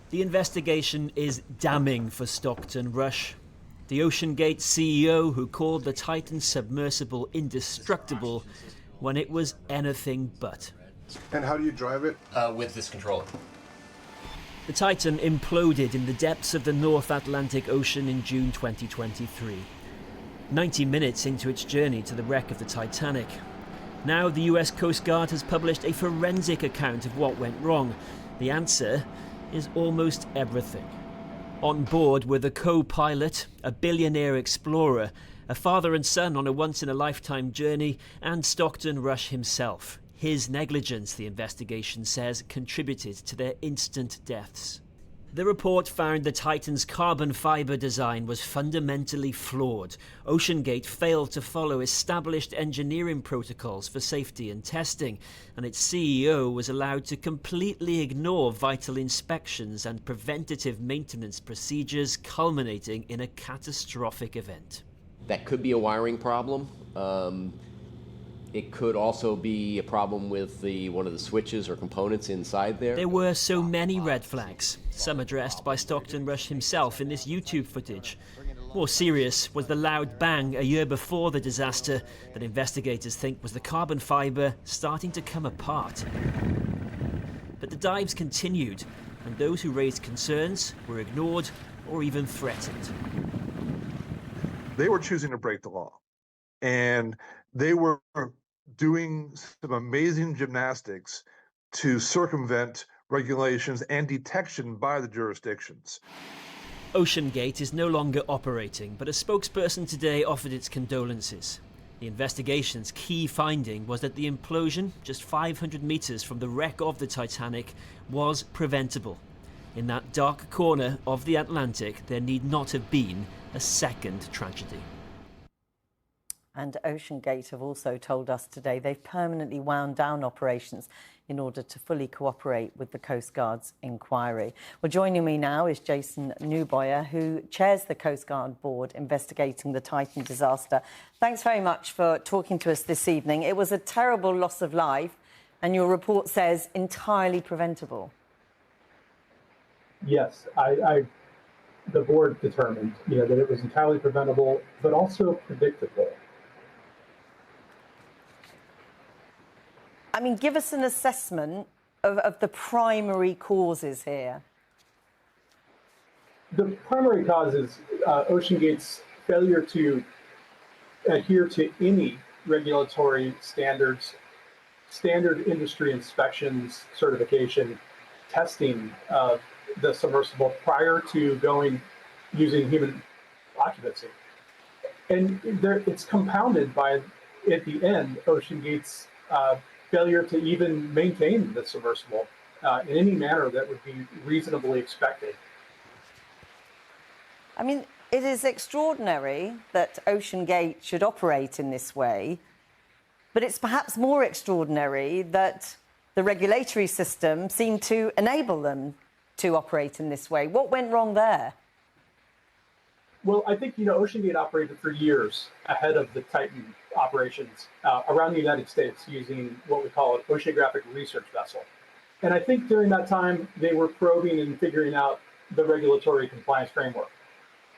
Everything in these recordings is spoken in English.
The investigation is damning for Stockton Rush. The OceanGate CEO who called the Titan submersible indestructible when it was anything but. And how do you drive it? With this controller. The Titan imploded in the depths of the North Atlantic Ocean in June 2023, 90 minutes into its journey to the wreck of the Titanic. Now the US Coast Guard has published a forensic account of what went wrong. The answer is almost everything. On board were the co-pilot, a billionaire explorer, a father and son on a once-in-a-lifetime journey, and Stockton Rush himself. His negligence, the investigation says, contributed to their instant deaths. The report found the Titan's carbon fibre design was fundamentally flawed. OceanGate failed to follow established engineering protocols for safety and testing, and its CEO was allowed to completely ignore vital inspections and preventative maintenance procedures, culminating in a catastrophic event. That could be a wiring problem. It could also be a problem with one of the switches or components inside there. There were so many red flags, some addressed by Stockton Rush himself in this YouTube footage. More serious was the loud bang a year before the disaster that investigators think was the carbon fibre starting to come apart. But the dives continued, and those who raised concerns were ignored or even threatened. They were choosing to break the law, and they were doing some amazing gymnastics to circumvent regulations and detection by the jurisdictions. OceanGate is no longer operating, but a spokesperson today offered its condolences. The investigation's key finding was that the implosion, just 500 meters from the wreck of the Titanic, was preventable. In that dark corner of the Atlantic, there need not have been a second tragedy. And OceanGate have also told us today they've permanently wound down operations in order to fully cooperate with the Coast Guard's inquiry. Well, joining me now is Jason Newboyer, who chairs the Coast Guard board investigating the Titan disaster. Thanks very much for talking to us this evening. It was a terrible loss of life, and your report says entirely preventable. Yes, the board determined, that it was entirely preventable, but also predictable. I mean, give us an assessment of the primary causes here. The primary cause is OceanGate's failure to adhere to any regulatory standards, standard industry inspections, certification, testing of the submersible prior to using human occupancy. And it's compounded by, at the end, OceanGate's failure to even maintain the submersible in any manner that would be reasonably expected. I mean, it is extraordinary that OceanGate should operate in this way, but it's perhaps more extraordinary that the regulatory system seemed to enable them to operate in this way. What went wrong there? Well, I think, OceanGate operated for years ahead of the Titan operations around the United States using what we call an oceanographic research vessel. And I think during that time, they were probing and figuring out the regulatory compliance framework.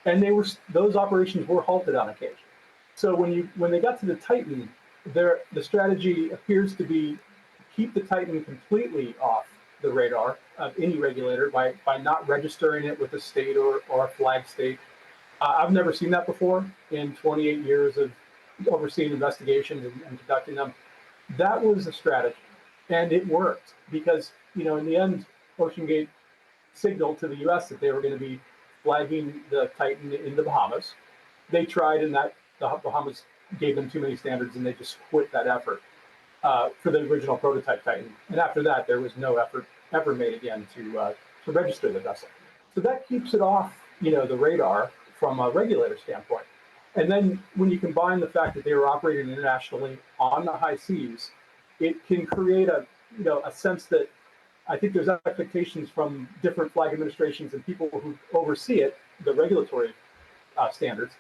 And those operations were halted on occasion. So when they got to the Titan, the strategy appears to be keep the Titan completely off the radar of any regulator by not registering it with a state or a flag state. I've never seen that before in 28 years of overseeing investigations and conducting them. That was a strategy, and it worked because, in the end, OceanGate signaled to the U.S. that they were going to be flagging the Titan in the Bahamas. They tried, and the Bahamas gave them too many standards, and they just quit that effort for the original prototype Titan. And after that, there was no effort ever made again to register the vessel. So that keeps it off, the radar from a regulator standpoint. And then when you combine the fact that they were operating internationally on the high seas, it can create a sense that I think there's expectations from different flag administrations and people who oversee it, the regulatory standards,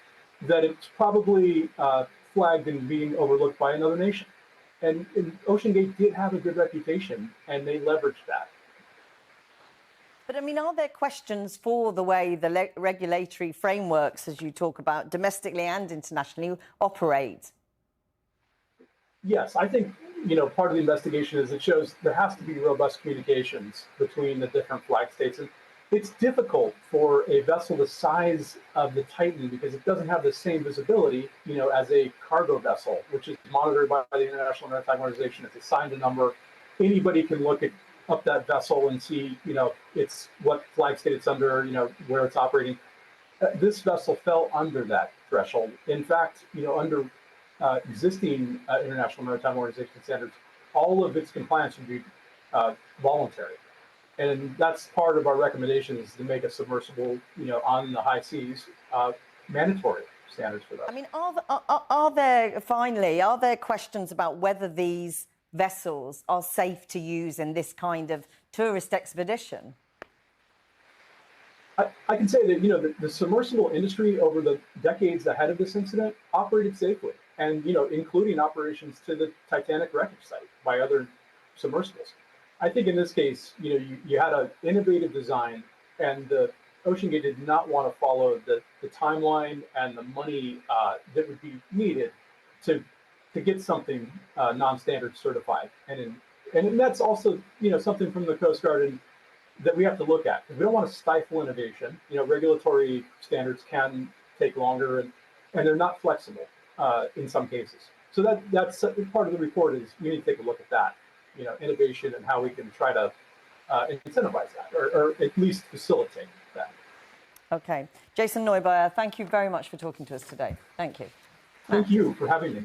that it's probably flagged and being overlooked by another nation. And OceanGate did have a good reputation, and they leveraged that. But I mean, are there questions for the way the regulatory frameworks, as you talk about, domestically and internationally, operate? Yes, I think, part of the investigation is it shows there has to be robust communications between the different flag states. And it's difficult for a vessel the size of the Titan because it doesn't have the same visibility, as a cargo vessel, which is monitored by the International Maritime Organization. It's assigned a number. Anybody can look up that vessel and see, it's what flag state it's under, where it's operating. This vessel fell under that threshold. In fact, under existing International Maritime Organization standards, all of its compliance would be voluntary. And that's part of our recommendation is to make a submersible, on the high seas, mandatory standards for that. I mean, are there questions about whether these vessels are safe to use in this kind of tourist expedition? I can say that, the submersible industry over the decades ahead of this incident operated safely and, including operations to the Titanic wreckage site by other submersibles. I think in this case, you had an innovative design and the OceanGate did not want to follow the timeline and the money that would be needed to get something non-standard certified. And that's also, something from the Coast Guard and that we have to look at. We don't want to stifle innovation. Regulatory standards can take longer and they're not flexible in some cases. So that's part of the report is we need to take a look at that, innovation and how we can try to incentivize that or at least facilitate that. Okay. Jason Neubauer, thank you very much for talking to us today. Thank you. Thank you for having me.